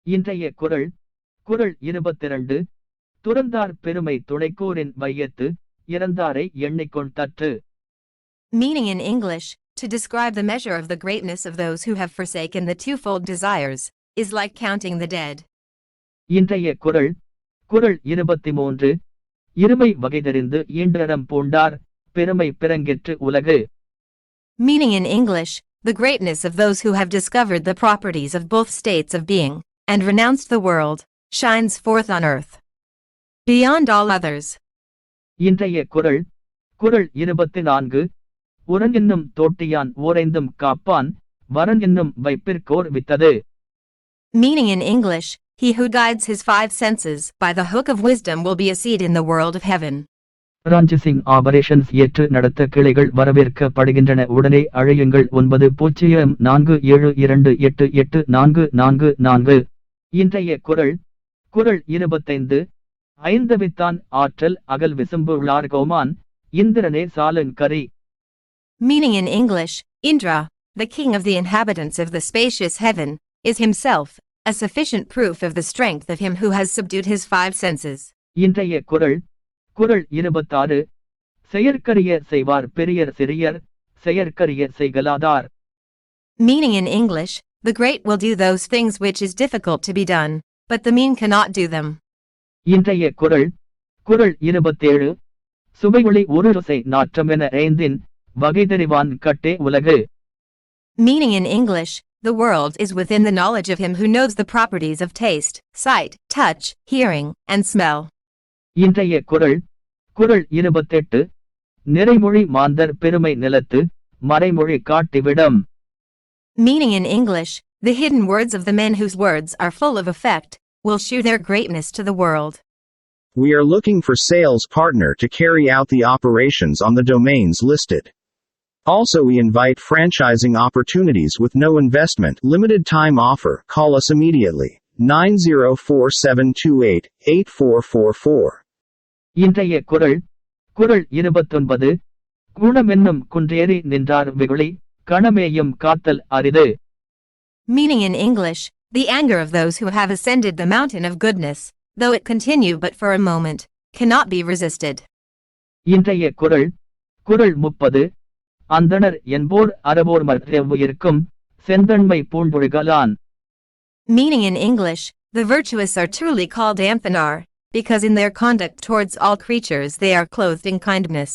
இன்றைய குறள் குறள் 22 துறந்தார் பெருமை துணைக்கூரின் வையத்து இறந்தாரை எண்ணிக்கொண் தற்று. Meaning in English, to describe the measure of the greatness of those who have forsaken the twofold desires, is like counting the dead. இன்றைய குறள் குறள் 23 இருமை வகைதறிந்து ஈன்றறம் பூண்டார் பெருமை பிறங்கிற்று உலகு. Meaning in English, the greatness of those who have discovered the properties of both states of being, and renounced the world, shines forth on earth. Beyond all others. இன்றைய குறள் குறள் 24 உரன் என்னும் தோட்டியான் ஓரைந்தும் காப்பான் வரன் என்னும் வைப்பிற்கோர் வித்தது. Meaning in English, he who guides his five senses by the hook of wisdom will be a seed in the world of heaven. Franchising operations ஏற்று நடத்த கிளைகள் வரவேற்கப்படுகின்றன. உடனே அழையுங்கள் 904728884444. இன்றைய குறள் குறள் 25 ஐந்தவித்தான் ஆற்றல் அகல் விசும்பு கோமான் இந்திரனே சாலன் கரி. Meaning in English, Indra, the king of the inhabitants of the spacious heaven, is himself a sufficient proof of the strength of him who has subdued his five senses. இன்றைய குறள் குறள் 26 செயற்கரிய செய்வார் பெரியர் சிறியர் செயற்கரிய செய்கலாதார். Meaning in English, the great will do those things which is difficult to be done, but the mean cannot do them. இன்றைய குறள் குறள் 27 சுவையொளி ஒரு ருசை நாற்றமென ஐந்தின் வகைதறிவான் கட்டே உலகு. Meaning in English, the world is within the knowledge of him who knows the properties of taste, sight, touch, hearing, and smell. இன்றைய குறள் குறள் 28 நிறைமொழி மாந்தர் பெருமை நிலத்து மறைமொழி காட்டிவிடம். Meaning in English, the hidden words of the men whose words are full of effect will shew their greatness to the world. We are looking for sales partner to carry out the operations on the domains listed. Also, we invite franchising opportunities with no investment, limited time offer. Call us immediately. 9047288444. இன்றைய குறள் குறள் 29 குணமென்னும் குன்றேறி நின்றார் வெகுளி கணமேயும் காத்தல் அரிது. Meaning in English, the anger of those who have ascended the mountain of goodness, though it continue but for a moment, cannot be resisted. இன்றைய குறள் குறள் 30 அந்தணர் என்போர் அறவோர் மற்றெவ்வுயிர்க்கும் செந்தன்மை பூண்டொழுகலான். Meaning in English, the virtuous are truly called amphinar, because in their conduct towards all creatures they are clothed in kindness.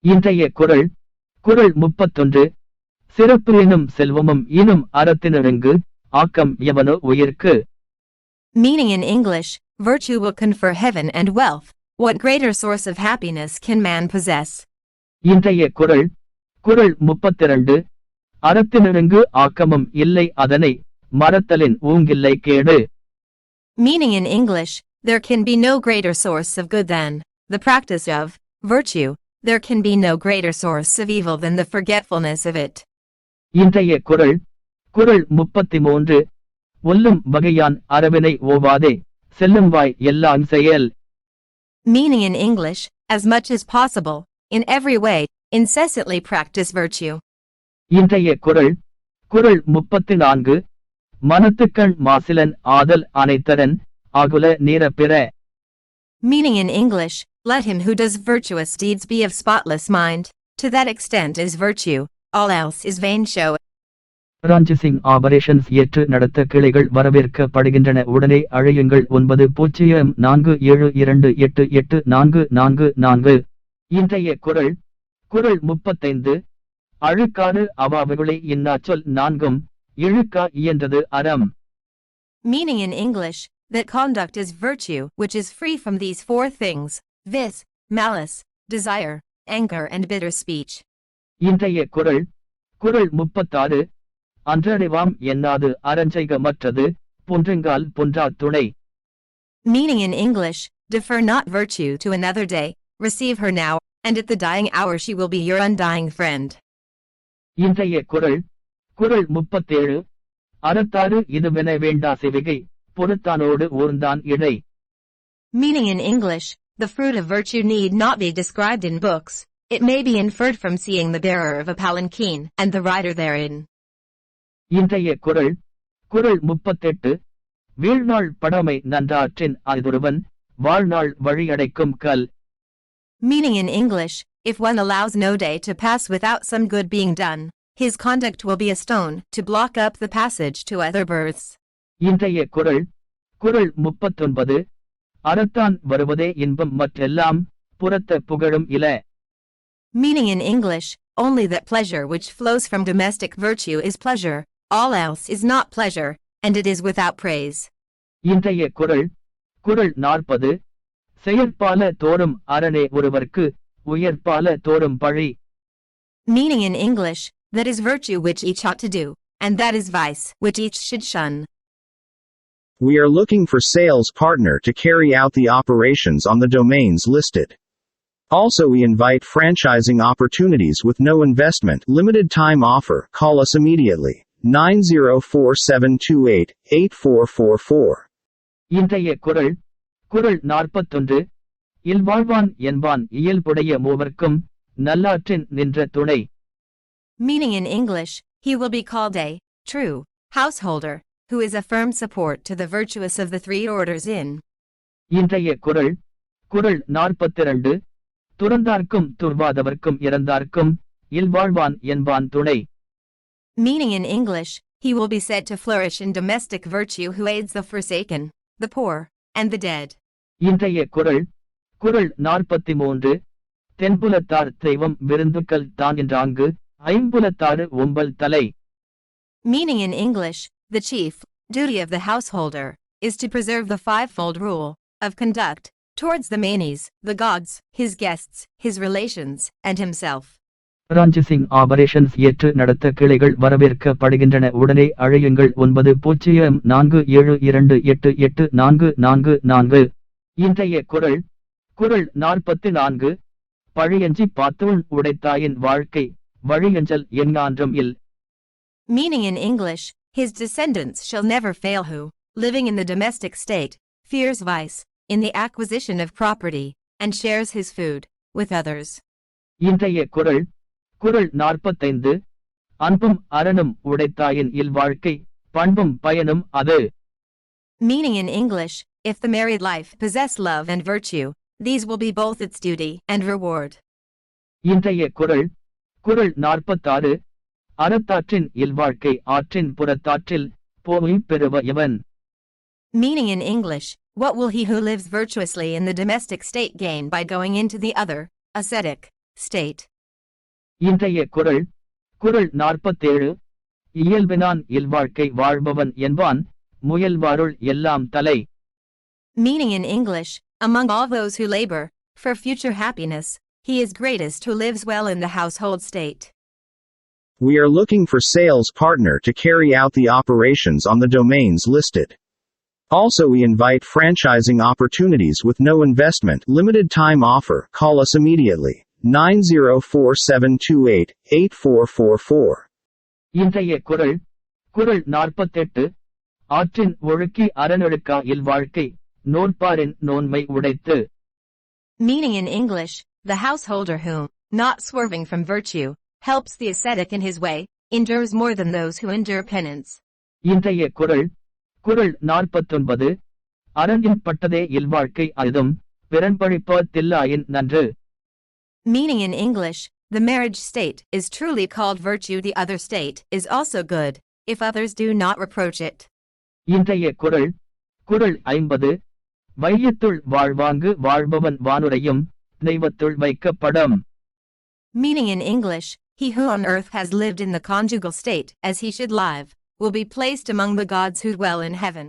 இன்றைய குறள் குறள் 31 சிறப்பு எனும் செல்வமும் இனும் அறத்தினருங்கு ஆக்கம் எவனோ உயிர்க்கு. Meaning in English, virtue will confer heaven and wealth. What greater source of happiness can man possess? இன்றைய குறள் குறள் 32 அறத்தினருங்கு ஆக்கமும் இல்லை அதனை மறத்தலின் ஊங்கில்லை கேடு. Meaning in English, there can be no greater source of good than the practice of virtue. There can be no greater source of evil than the forgetfulness of it. இன்றைய குறள் குறள் 33 ஒல்லும் வகையான் அரவினை ஓவாதே செல்லும் வாய் எல்லாம் செயல். Meaning in English, as much as possible, in every way, incessantly practice virtue. இன்றைய குறள் குறள் 34 மனத்துக்கண் மாசிலன் ஆதல் அனைத்தரன் ஆகுல நீர பிற. Meaning in English, let him who does virtuous deeds be of spotless mind, to that extent is virtue, all else is vain show. Franchising operations ஏற்று நடத்த கிளைகள் வரவேற்கப்படுகின்றன. உடனே அழையுங்கள் 904728884444. இன்றைய குறள் குறள் 35 அழுக்காறு அவாவுகளை இன்னா சொல் நான்கும் இழுக்கா இயன்றது அறம். Meaning in English, that conduct is virtue which is free from these four things, vice, malice, desire, anger and bitter speech. இன்றைய குறள் குறள் 36 அன்றறிவாம் என்னாது அறஞ்செய்க மற்றது பொன்றுங்கால் பொன்றா துணை. Meaning in English, defer not virtue to another day, receive her now, and at the dying hour she will be your undying friend. இன்றைய குறள் குறள் 37 அறத்தாறு இதுவென வேண்டா சிவிகை பொறுத்தானோடு ஊர்ந்தான் இடை. Meaning in English, the fruit of virtue need not be described in books, it may be inferred from seeing the bearer of a palanquin and the rider therein. இன்றைய குறள் குறள் 38 வீழ்நாள் படாமை நன்றாற்றின் அரிதொருவன் வாழ்நாள் வழியடைக்கும் கல். Meaning in English, if one allows no day to pass without some good being done, his conduct will be a stone to block up the passage to other births. இன்றைய குறள் குறள் 39. அறத்தான் வருவதே இன்பம் மற்றெல்லாம் புறத்த புகழும் இல. Meaning in English, only that pleasure which flows from domestic virtue is pleasure, all else is not pleasure, and it is without praise. இன்றைய குறள் குறள் 40. செயற்பால தோறும் அரணே ஒருவர்க்கு உயர்பால தோறும் பழி. Meaning in English, that is virtue which each ought to do, and that is vice which each should shun. We are looking for sales partner to carry out the operations on the domains listed. Also, we invite franchising opportunities with no investment, limited time offer. Call us immediately. 9047288444. இன்றைய குறள் குறள் 41. இல்வாழ்வான் என்பான் இயல்புடைய மூவர்க்கும் நல்லாற்றின் நின்ற துணை. Meaning in English, he will be called a true householder, who is a firm support to the virtuous of the three orders in. இன்றைய குறள் குறள் 42. துறந்தார்க்கும் துர்வாதவர்க்கும் இறந்தார்க்கும் இல்வாழ்வான் என்பான் துணை. Meaning in English, he will be said to flourish in domestic virtue who aids the forsaken, the poor, and the dead. இன்றைய குறள் குறள் 43. தென்புலத்தார் தெய்வம் விருந்துக்கள் தான் என்றாங்கு ஐம்புலத்தாறு ஒம்பல் தலை. Meaning in English, the chief duty of the householder is to preserve the fivefold rule of conduct towards the manes, the gods, his guests, his relations, and himself. Franchising operations ஏற்று நடத்த கிளைகள் வரவேற்கப்படுகின்றன. உடனே அழையுங்கள் 904728884444. இன்றைய குறள் குறள் 44. பழியஞ்சி பாத்தூள் உடைத்தாயின் வாழ்க்கை வழியஞ்சல் எஞ்ஞான்றும் இல். Meaning in English, his descendants shall never fail who, living in the domestic state, fears vice in the acquisition of property, and shares his food with others. இன்றைய குறள் குறள் 45. அன்பும் அரணும் உடைத்தாயின் இல் வாழ்க்கை பண்பும் பயனும் அது. Meaning in English, if the married life possess love and virtue, these will be both its duty and reward. இன்றைய குறள் குறள் 46. அறத்தாற்றின் இல்வாழ்க்கை ஆற்றின் புறத்தாற்றில் போய் பெறுவ எவன். Meaning in English, what will he who lives virtuously in the domestic state gain by going into the other, ascetic, state? இன்றைய குறள் குறள் 47. இயல்பினான் இல்வாழ்க்கை வாழ்பவன் என்பான் முயல்வாருள் எல்லாம் தலை. Meaning in English, among all those who labor for future happiness, he is greatest who lives well in the household state. We are looking for sales partner to carry out the operations on the domains listed. Also, we invite franchising opportunities with no investment, limited time offer. Call us immediately. 9047288444. இன்றைய குறள் குறள் 48. ஆற்றின் ஒழுக்கி அறனொழுக்கா இல்வாழ்க்கை நோற்பாரின் நோன்மை உடைத்து. Meaning in English, the householder who, not swerving from virtue, helps the ascetic in his way, endures more than those who endure penance. இன்றைய குறள் குறள் 49. அரணின் பட்டதே இல்வாழ்க்கை அதும் பிறன்பழிப்ப தில்லாயின் நன்று. Meaning in English, the marriage state is truly called virtue, the other state is also good, if others do not reproach it. இன்றைய குறள் குறள் 50. வையத்துள் வாழ்வாங்கு வாழ்பவன் வானுரையும் தெய்வத்துள் வைக்கப்படும். Meaning in English, he who on earth has lived in the conjugal state as he should live, will be placed among the gods who dwell in heaven.